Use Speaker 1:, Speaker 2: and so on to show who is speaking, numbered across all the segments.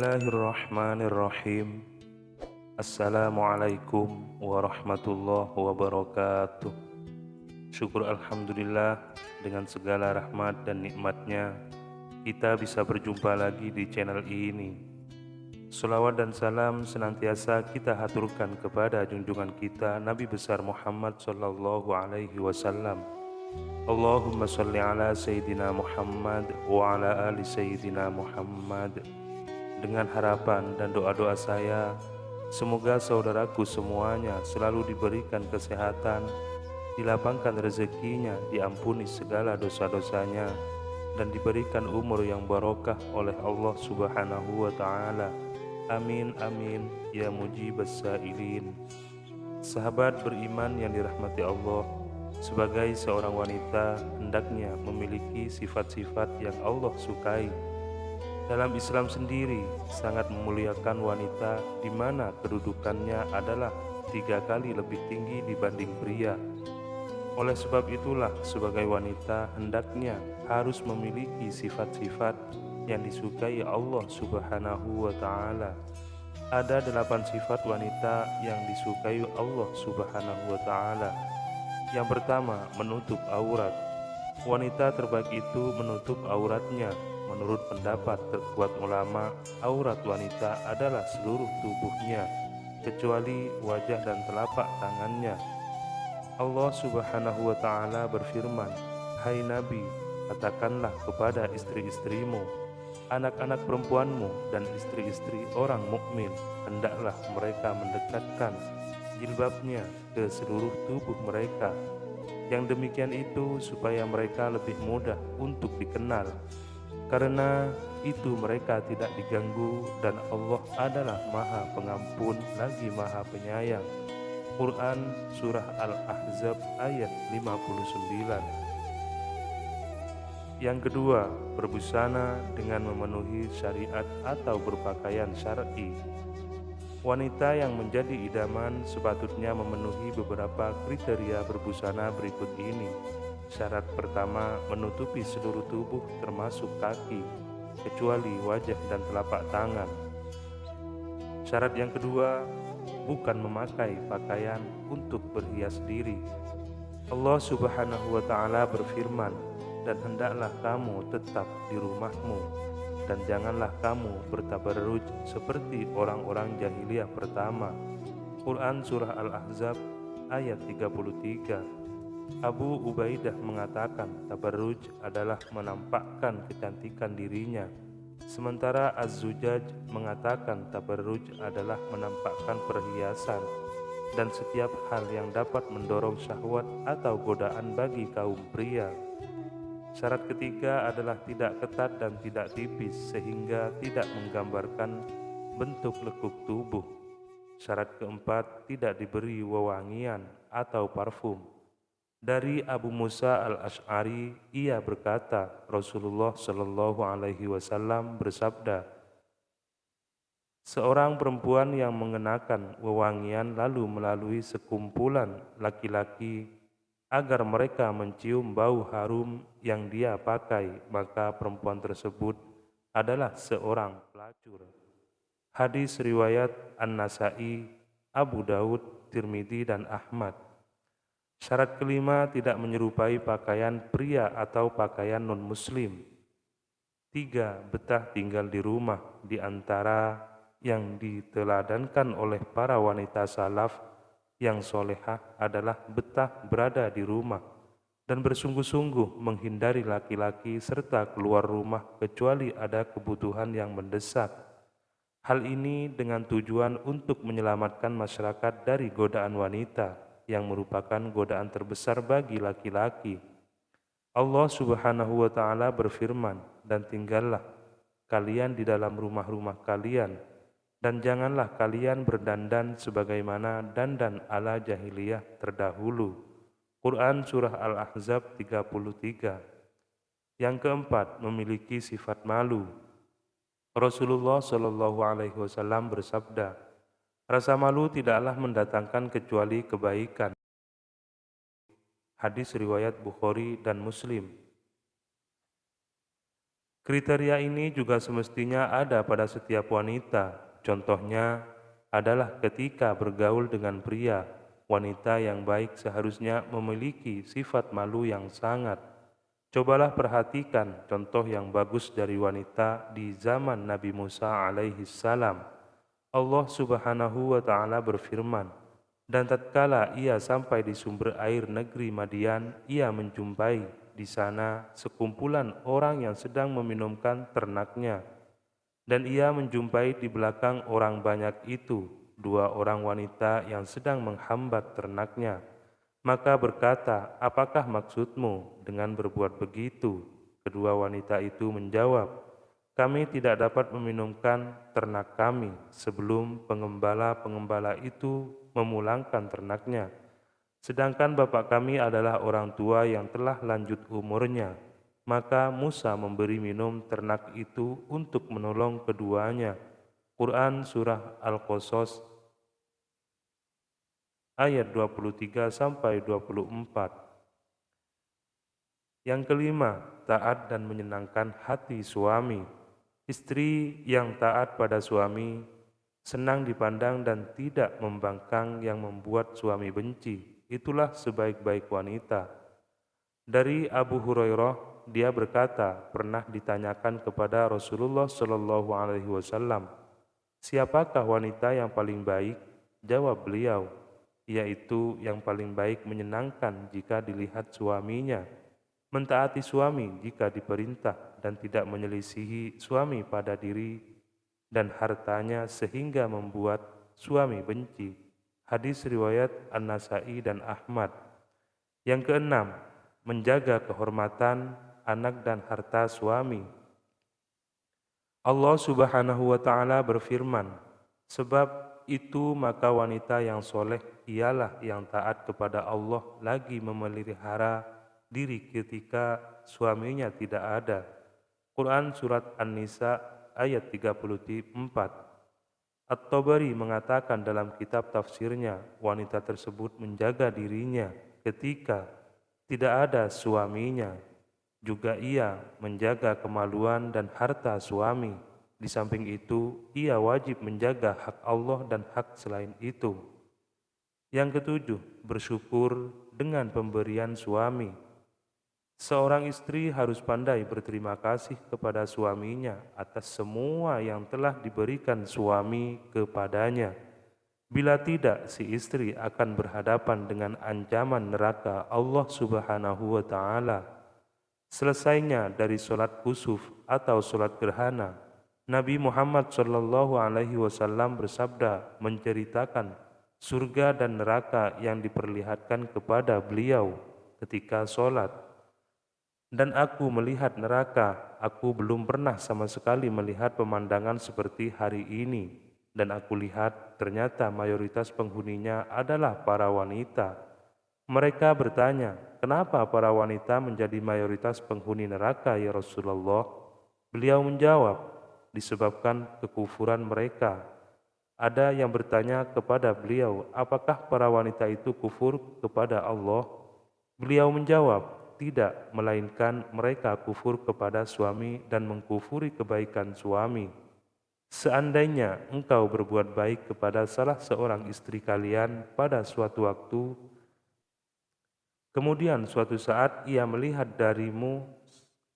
Speaker 1: Bismillahirrahmanirrahim. Assalamualaikum warahmatullahi wabarakatuh. Syukur Alhamdulillah, dengan segala rahmat dan nikmatnya kita bisa berjumpa lagi di channel ini. Salawat dan salam senantiasa kita haturkan kepada junjungan kita Nabi besar Muhammad sallallahu alaihi wasallam. Allahumma sholli ala Sayyidina Muhammad wa ala ali Sayyidina Muhammad. Dengan harapan dan doa-doa saya, semoga saudaraku semuanya selalu diberikan kesehatan, dilapangkan rezekinya, diampuni segala dosa-dosanya, dan diberikan umur yang barokah oleh Allah Subhanahu wa Ta'ala. Amin amin ya mujibas sa'ilin. Sahabat beriman yang dirahmati Allah, sebagai seorang wanita hendaknya memiliki sifat-sifat yang Allah sukai. Dalam Islam sendiri sangat memuliakan wanita, di mana kedudukannya adalah 3 kali lebih tinggi dibanding pria. Oleh sebab itulah sebagai wanita hendaknya harus memiliki sifat-sifat yang disukai Allah Subhanahu wa Ta'ala. Ada 8 sifat wanita yang disukai Allah Subhanahu wa Ta'ala. Yang pertama, menutup aurat. Wanita terbaik itu menutup auratnya. Menurut pendapat terkuat ulama, aurat wanita adalah seluruh tubuhnya, kecuali wajah dan telapak tangannya. Allah Subhanahu wa Ta'ala berfirman, "Hai Nabi, katakanlah kepada istri-istrimu, anak-anak perempuanmu dan istri-istri orang mukmin, hendaklah mereka mendekatkan jilbabnya ke seluruh tubuh mereka. Yang demikian itu supaya mereka lebih mudah untuk dikenal. Karena itu mereka tidak diganggu dan Allah adalah Maha Pengampun lagi Maha Penyayang." Quran Surah Al-Ahzab ayat 59. Yang kedua, berbusana dengan memenuhi syariat atau berpakaian syar'i. Wanita yang menjadi idaman sepatutnya memenuhi beberapa kriteria berbusana berikut ini. Syarat pertama, menutupi seluruh tubuh termasuk kaki, kecuali wajah dan telapak tangan. Syarat yang kedua, bukan memakai pakaian untuk berhias diri. Allah Subhanahu wa Ta'ala berfirman, "Dan hendaklah kamu tetap di rumahmu, dan janganlah kamu bertabarruj seperti orang-orang jahiliyah pertama." Quran Surah Al-Ahzab ayat 33. Abu Ubaidah mengatakan tabarruj adalah menampakkan kecantikan dirinya, sementara Az-Zujaj mengatakan tabarruj adalah menampakkan perhiasan dan setiap hal yang dapat mendorong syahwat atau godaan bagi kaum pria. Syarat ketiga adalah tidak ketat dan tidak tipis sehingga tidak menggambarkan bentuk lekuk tubuh. Syarat keempat, tidak diberi wewangian atau parfum. Dari Abu Musa al-Asy'ari, ia berkata, Rasulullah Shallallahu alaihi wasallam bersabda, "Seorang perempuan yang mengenakan wewangian lalu melalui sekumpulan laki-laki agar mereka mencium bau harum yang dia pakai, maka perempuan tersebut adalah seorang pelacur." Hadis riwayat An-Nasa'i, Abu Daud, Tirmidzi dan Ahmad. Syarat kelima, tidak menyerupai pakaian pria atau pakaian non-muslim. 3. Betah tinggal di rumah. Di antara yang diteladankan oleh para wanita salaf yang solehah adalah betah berada di rumah dan bersungguh-sungguh menghindari laki-laki serta keluar rumah kecuali ada kebutuhan yang mendesak. Hal ini dengan tujuan untuk menyelamatkan masyarakat dari godaan wanita yang merupakan godaan terbesar bagi laki-laki. Allah Subhanahu wa Ta'ala berfirman, "Dan tinggallah kalian di dalam rumah-rumah kalian, dan janganlah kalian berdandan sebagaimana dandan ala jahiliyah terdahulu." Quran Surah Al-Ahzab 33. Yang keempat, memiliki sifat malu. Rasulullah Shallallahu alaihi wasallam bersabda, "Rasa malu tidaklah mendatangkan kecuali kebaikan." Hadis riwayat Bukhari dan Muslim. Kriteria ini juga semestinya ada pada setiap wanita. Contohnya adalah ketika bergaul dengan pria, wanita yang baik seharusnya memiliki sifat malu yang sangat. Cobalah perhatikan contoh yang bagus dari wanita di zaman Nabi Musa alaihi salam. Allah Subhanahu wa taala berfirman, "Dan tatkala ia sampai di sumber air negeri Madian, ia menjumpai di sana sekumpulan orang yang sedang meminumkan ternaknya. Dan ia menjumpai di belakang orang banyak itu dua orang wanita yang sedang menghambat ternaknya. Maka berkata, 'Apakah maksudmu dengan berbuat begitu?' Kedua wanita itu menjawab, 'Kami tidak dapat meminumkan ternak kami sebelum pengembala-pengembala itu memulangkan ternaknya. Sedangkan bapak kami adalah orang tua yang telah lanjut umurnya.' Maka Musa memberi minum ternak itu untuk menolong keduanya." Quran Surah Al-Qasas ayat 23-24. Yang kelima, taat dan menyenangkan hati suami. Istri yang taat pada suami senang dipandang dan tidak membangkang yang membuat suami benci. Itulah sebaik-baik wanita. Dari Abu Hurairah, dia berkata, pernah ditanyakan kepada Rasulullah Shallallahu Alaihi Wasallam, "Siapakah wanita yang paling baik?" Jawab beliau, "Yaitu yang paling baik menyenangkan jika dilihat suaminya, mentaati suami jika diperintah, dan tidak menyelisihi suami pada diri dan hartanya sehingga membuat suami benci." Hadis riwayat An-Nasai dan Ahmad. Yang keenam, menjaga kehormatan anak dan harta suami. Allah Subhanahu wa taala berfirman, "Sebab itu maka wanita yang soleh ialah yang taat kepada Allah lagi memelihara diri ketika suaminya tidak ada." Quran Surat An-Nisa ayat 34. At-Tabari mengatakan dalam kitab tafsirnya, wanita tersebut menjaga dirinya ketika tidak ada suaminya. Juga ia menjaga kemaluan dan harta suami. Di samping itu, ia wajib menjaga hak Allah dan hak selain itu. Yang ketujuh, bersyukur dengan pemberian suami. Seorang istri harus pandai berterima kasih kepada suaminya atas semua yang telah diberikan suami kepadanya. Bila tidak, si istri akan berhadapan dengan ancaman neraka Allah Subhanahu wa taala. Selesainya dari sholat kusuf atau sholat gerhana, Nabi Muhammad Shallallahu Alaihi Wasallam bersabda menceritakan surga dan neraka yang diperlihatkan kepada beliau ketika sholat. "Dan aku melihat neraka, aku belum pernah sama sekali melihat pemandangan seperti hari ini. Dan aku lihat ternyata mayoritas penghuninya adalah para wanita." Mereka bertanya, "Kenapa para wanita menjadi mayoritas penghuni neraka, ya Rasulullah?" Beliau menjawab, "Disebabkan kekufuran mereka." Ada yang bertanya kepada beliau, "Apakah para wanita itu kufur kepada Allah?" Beliau menjawab, "Tidak, melainkan mereka kufur kepada suami dan mengkufuri kebaikan suami. Seandainya engkau berbuat baik kepada salah seorang istri kalian pada suatu waktu, kemudian suatu saat ia melihat darimu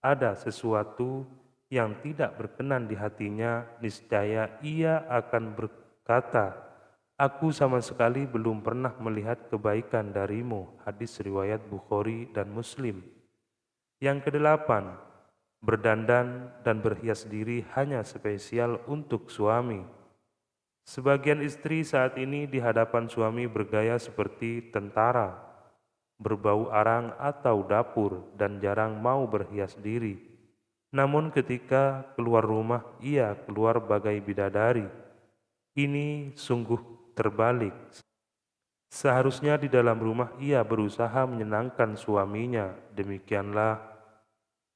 Speaker 1: ada sesuatu yang tidak berkenan di hatinya, niscaya ia akan berkata, 'Aku sama sekali belum pernah melihat kebaikan darimu.'" Hadis riwayat Bukhari dan Muslim. Yang kedelapan, berdandan dan berhias diri hanya spesial untuk suami. Sebagian istri saat ini di hadapan suami bergaya seperti tentara, berbau arang atau dapur, dan jarang mau berhias diri. Namun ketika keluar rumah, ia keluar bagai bidadari. Ini sungguh terbalik. Seharusnya di dalam rumah ia berusaha menyenangkan suaminya. Demikianlah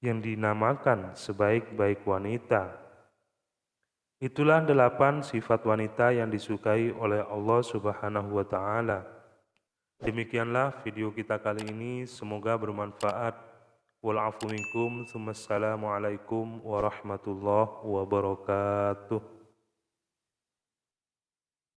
Speaker 1: yang dinamakan sebaik-baik wanita. Itulah 8 sifat wanita yang disukai oleh Allah Subhanahu wa taala. Demikianlah video kita kali ini, semoga bermanfaat. Wal afu minkum. Assalamualaikum warahmatullahi wabarakatuh.